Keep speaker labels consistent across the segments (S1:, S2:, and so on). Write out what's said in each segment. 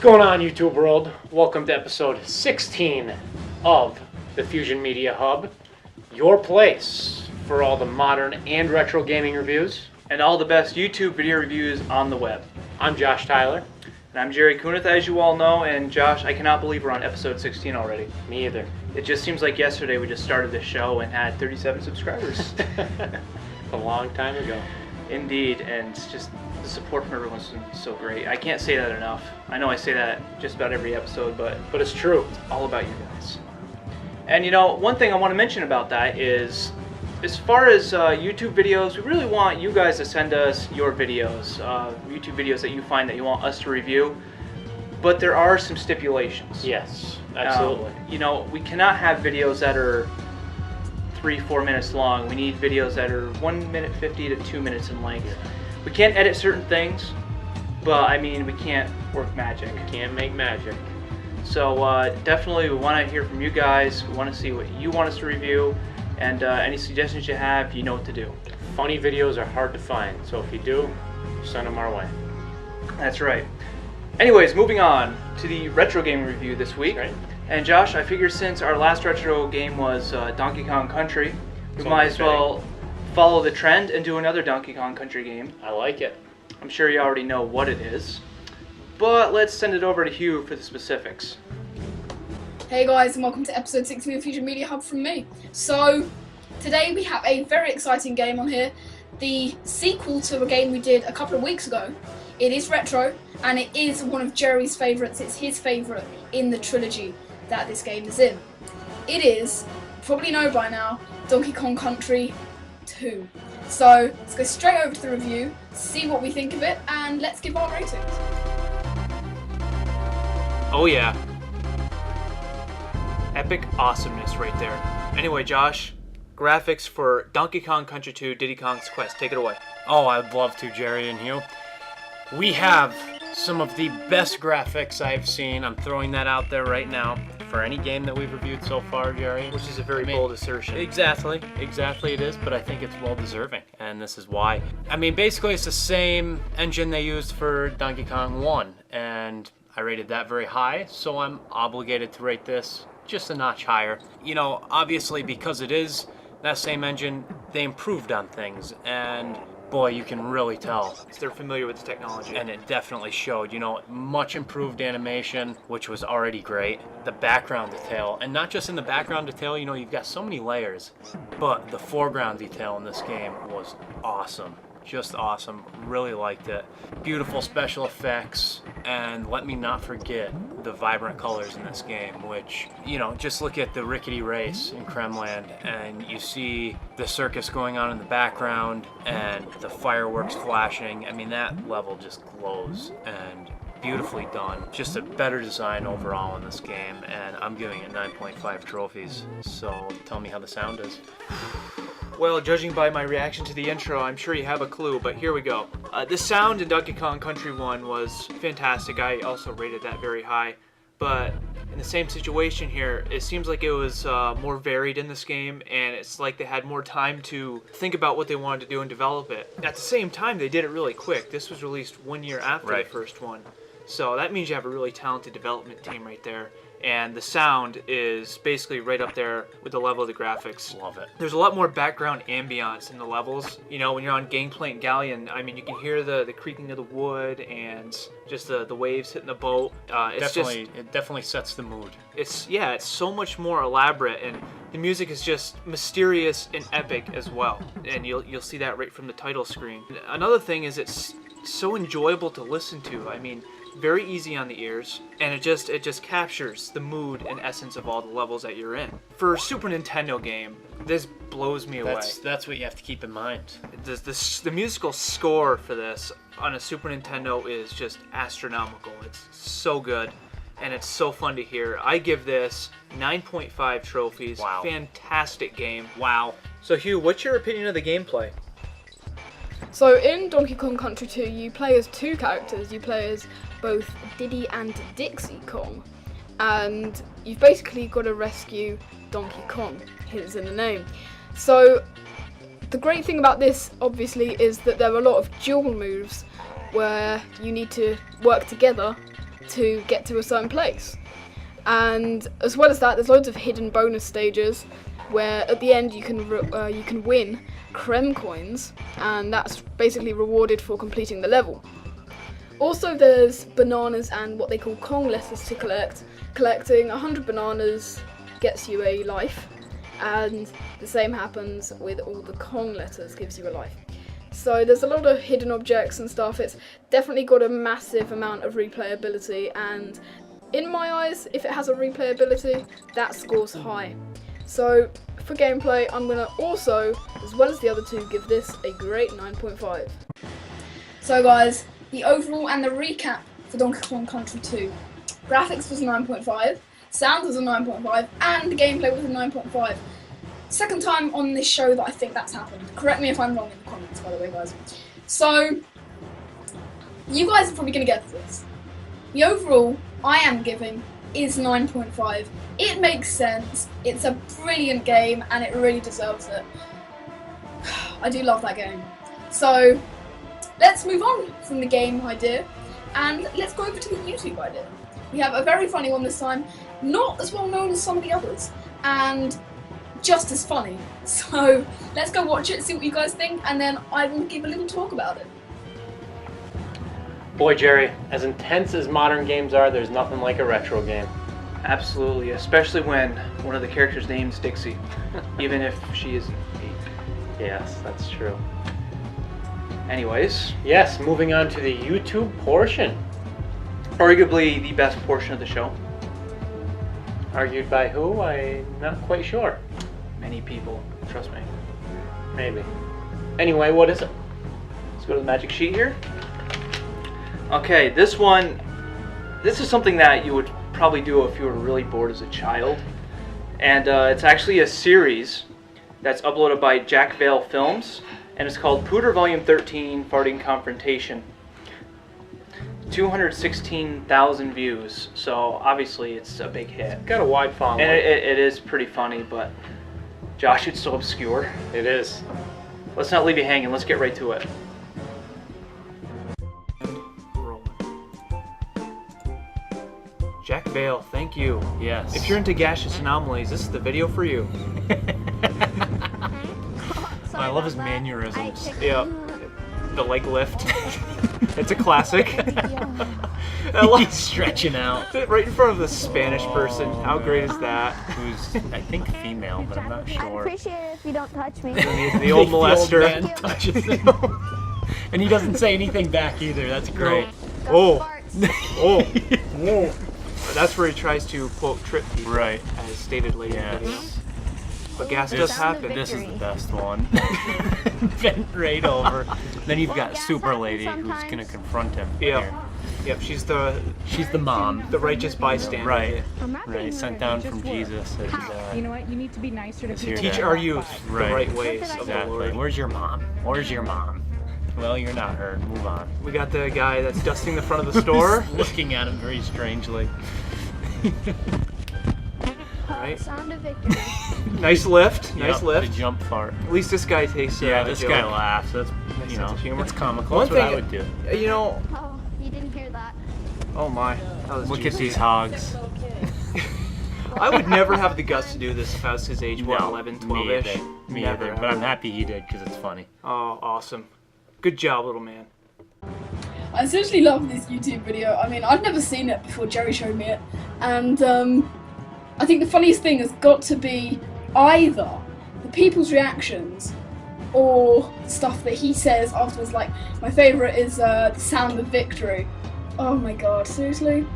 S1: What's going on, YouTube world? Welcome to episode 16 of the Fusion Media Hub, your place for all the modern and retro gaming reviews.
S2: And all the best YouTube video reviews on the web.
S1: I'm Josh Tyler.
S2: And I'm Jerry Kunith, as you all know. And Josh, I cannot believe we're on episode 16 already.
S1: Me either.
S2: It just seems like yesterday we just started this show and had 37 subscribers.
S1: A long time ago.
S2: Indeed, and it's just the support from everyone's been so great. I can't say that enough. I know I say that just about every episode, but
S1: it's true.
S2: It's all about you guys. And you know, one thing I want to mention about that is, as far as YouTube videos, we really want you guys to send us your videos, YouTube videos that you find that you want us to review. But there are some stipulations.
S1: Yes, absolutely.
S2: You know, we cannot have videos that are 3-4 minutes long. We need videos that are 1 minute 50 to 2 minutes in length. We can't edit certain things, but I mean, we can't work magic.
S1: Can't make magic.
S2: So definitely we want to hear from you guys. We want to see what you want us to review, and any suggestions you have, you know what to do.
S1: Funny videos are hard to find, so if you do, send them our way.
S2: That's right. Anyways, moving on to the retro game review this week.
S1: Right.
S2: And Josh, I figure since our last retro game was Donkey Kong Country, we might as well follow the trend and do another Donkey Kong Country game.
S1: I like it.
S2: I'm sure you already know what it is, but let's send it over to Hugh for the specifics.
S3: Hey guys, and welcome to episode 16 of Fusion Media Hub from me. So, today we have a very exciting game on here, the sequel to a game we did a couple of weeks ago. It is retro, and it is one of Jerry's favourites. It's his favourite in the trilogy that this game is in. It is, you probably know by now, Donkey Kong Country 2. So, let's go straight over to the review, see what we think of it, and let's give our ratings.
S2: Oh yeah. Epic awesomeness right there. Anyway, Josh, graphics for Donkey Kong Country 2 Diddy Kong's Quest. Take it away.
S1: Oh, I'd love to, Jerry and Hugh. We have some of the best graphics I've seen. I'm throwing that out there right now for any game that we've reviewed so far, Jerry.
S2: Which is a very bold assertion.
S1: Exactly it is, but I think it's well deserving, and this is why. I mean, basically it's the same engine they used for Donkey Kong 1, and I rated that very high, so I'm obligated to rate this just a notch higher. You know, obviously because it is that same engine, they improved on things, and boy, you can really tell.
S2: They're familiar with the technology.
S1: And it definitely showed, you know, much improved animation, which was already great. The background detail, and not just in the background detail, you know, you've got so many layers, but the foreground detail in this game was awesome. Just awesome. Really liked it. Beautiful special effects, and let me not forget the vibrant colors in this game, which, you know, just look at the rickety race in Kremland, and you see the circus going on in the background, and the fireworks flashing. I mean, that level just glows, and beautifully done. Just a better design overall in this game, and I'm giving it 9.5 trophies. So tell me how the sound is.
S2: Well, judging by my reaction to the intro, I'm sure you have a clue, but here we go. The sound in Donkey Kong Country 1 was fantastic. I also rated that very high. But in the same situation here, it seems like it was more varied in this game, and it's like they had more time to think about what they wanted to do and develop it. At the same time, they did it really quick. This was released 1 year after the first one. So that means you have a really talented development team right there. And the sound is basically right up there with the level of the graphics.
S1: Love it.
S2: There's a lot more background ambiance in the levels. You know, when you're on Gangplank Galleon, I mean, you can hear the creaking of the wood and just the waves hitting the boat.
S1: It definitely sets the mood.
S2: It's so much more elaborate, and the music is just mysterious and epic as well. And you'll see that right from the title screen. Another thing is it's so enjoyable to listen to. I mean, very easy on the ears, and it just captures the mood and essence of all the levels that you're in. For a Super Nintendo game, this blows me away.
S1: That's what you have to keep in mind.
S2: The musical score for this on a Super Nintendo is just astronomical. It's so good, and it's so fun to hear. I give this 9.5 trophies.
S1: Wow.
S2: Fantastic game.
S1: Wow.
S2: So Hugh, what's your opinion of the gameplay?
S3: So in Donkey Kong Country 2, you play as two characters. You play as both Diddy and Dixie Kong, and you've basically got to rescue Donkey Kong, hence in the name. So the great thing about this, obviously, is that there are a lot of dual moves where you need to work together to get to a certain place. And as well as that, there's loads of hidden bonus stages where at the end you can win creme coins, and that's basically rewarded for completing the level. Also, there's bananas and what they call Kong letters to collect. Collecting 100 bananas gets you a life, and the same happens with all the Kong letters, gives you a life. So there's a lot of hidden objects and stuff. It's definitely got a massive amount of replayability, and in my eyes, if it has a replayability, that scores high. So for gameplay, I'm going to also, as well as the other two, give this a great 9.5. So guys, the overall and the recap for Donkey Kong Country 2. Graphics was a 9.5, sound was a 9.5, and the gameplay was a 9.5. Second time on this show that I think that's happened. Correct me if I'm wrong in the comments, by the way, guys. So, you guys are probably going to get this. The overall I am giving is 9.5. It makes sense, it's a brilliant game, and it really deserves it. I do love that game. So, let's move on from the game idea, and let's go over to the YouTube idea. We have a very funny one this time, not as well known as some of the others, and just as funny. So let's go watch it, see what you guys think, and then I will give a little talk about it.
S1: Boy, Jerry, as intense as modern games are, there's nothing like a retro game.
S2: Absolutely, especially when one of the characters' name's Dixie, even if she isn't.
S1: Yes, that's true.
S2: Anyways,
S1: Yes, moving on to the YouTube portion.
S2: arguably the best portion of the show.
S1: Argued by who? I'm not quite sure.
S2: Many people, trust me.
S1: Maybe. Anyway, what is it?
S2: Let's go to the magic sheet here. Okay, this is something that you would probably do if you were really bored as a child. And it's actually a series that's uploaded by Jack Vale Films, and it's called Pooter Volume 13 Farting Confrontation. 216,000 views, so obviously it's a big hit.
S1: Got a wide following.
S2: And it is pretty funny, but Josh, it's so obscure.
S1: It is.
S2: Let's not leave you hanging, let's get right to it. Jack Vale, thank you.
S1: Yes.
S2: If you're into gaseous anomalies, this is the video for you.
S1: I love his mannerisms.
S2: Yeah, the leg lift. It's a classic.
S1: He's stretching out.
S2: Right in front of the Spanish person. How great is that?
S1: Who's, I think, female, but I'm not
S4: I'd
S1: sure.
S4: appreciate it if you don't touch me.
S2: The old molester.
S1: The old man touches him. And he doesn't say anything back either. That's great.
S2: Oh. Oh. Whoa. That's where he tries to, quote, trip people.
S1: Right.
S2: As stated later in the video.
S1: Yes.
S2: But gas
S1: This-
S2: does happen.
S1: This is the best one. Bent right over. Then you've got Super Lady who's gonna confront him.
S2: Yeah.
S1: here.
S2: Yep, she's the
S1: mom.
S2: the righteous bystander.
S1: Right.
S4: I'm not being
S1: Right. Sent
S4: rude,
S1: down
S4: it
S1: from
S4: just works.
S1: Jesus. And,
S5: You know what? You need to be nicer to
S1: It's
S5: people.
S1: here
S2: Teach
S1: to-
S2: our youth the
S1: Right.
S2: right ways
S4: That's
S2: of the
S1: exactly.
S2: Lord.
S1: Where's your mom? Where's your mom? Well, you're not her. Move on.
S2: We got the guy that's dusting the front of the store.
S1: Looking at him very strangely.
S2: Right.
S4: Sound of victory.
S2: Nice lift. Nice
S1: Yep,
S2: lift.
S1: The jump part.
S2: At least this guy takes
S1: Yeah,
S2: a
S1: this
S2: joke.
S1: guy laughs. That's
S2: Nice
S1: you know,
S2: sense of humor.
S1: it's comical.
S2: One
S1: That's what I
S2: thing-
S1: would do.
S2: You know,
S4: Oh, you didn't hear that.
S2: oh my. That was
S1: Look at
S2: juicy.
S1: these hogs.
S2: I would never have the guts to do this if I was his age, what,
S1: No,
S2: 11,
S1: me
S2: 12-ish?
S1: either. Me
S2: Never,
S1: either. But
S2: ever.
S1: I'm happy he did because it's funny.
S2: Oh, awesome. Good job, little man.
S3: I seriously love this YouTube video. I mean, I'd never seen it before Jerry showed me it, and I think the funniest thing has got to be either the people's reactions or stuff that he says afterwards. Like, my favourite is the sound of victory. Oh my god, seriously?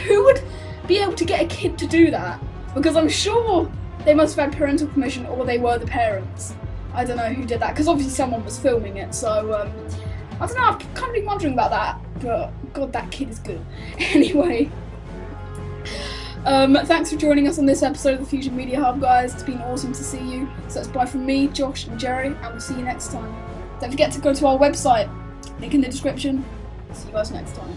S3: Who would be able to get a kid to do that? Because I'm sure they must have had parental permission, or they were the parents. I don't know who did that, because obviously someone was filming it, so I don't know, I've kind of been wondering about that, but god, that kid is good. Anyway, thanks for joining us on this episode of the Fusion Media Hub, guys. It's been awesome to see you. So it's bye from me, Josh and Jerry, and we'll see you next time. Don't forget to go to our website, link in the description. See you guys next time.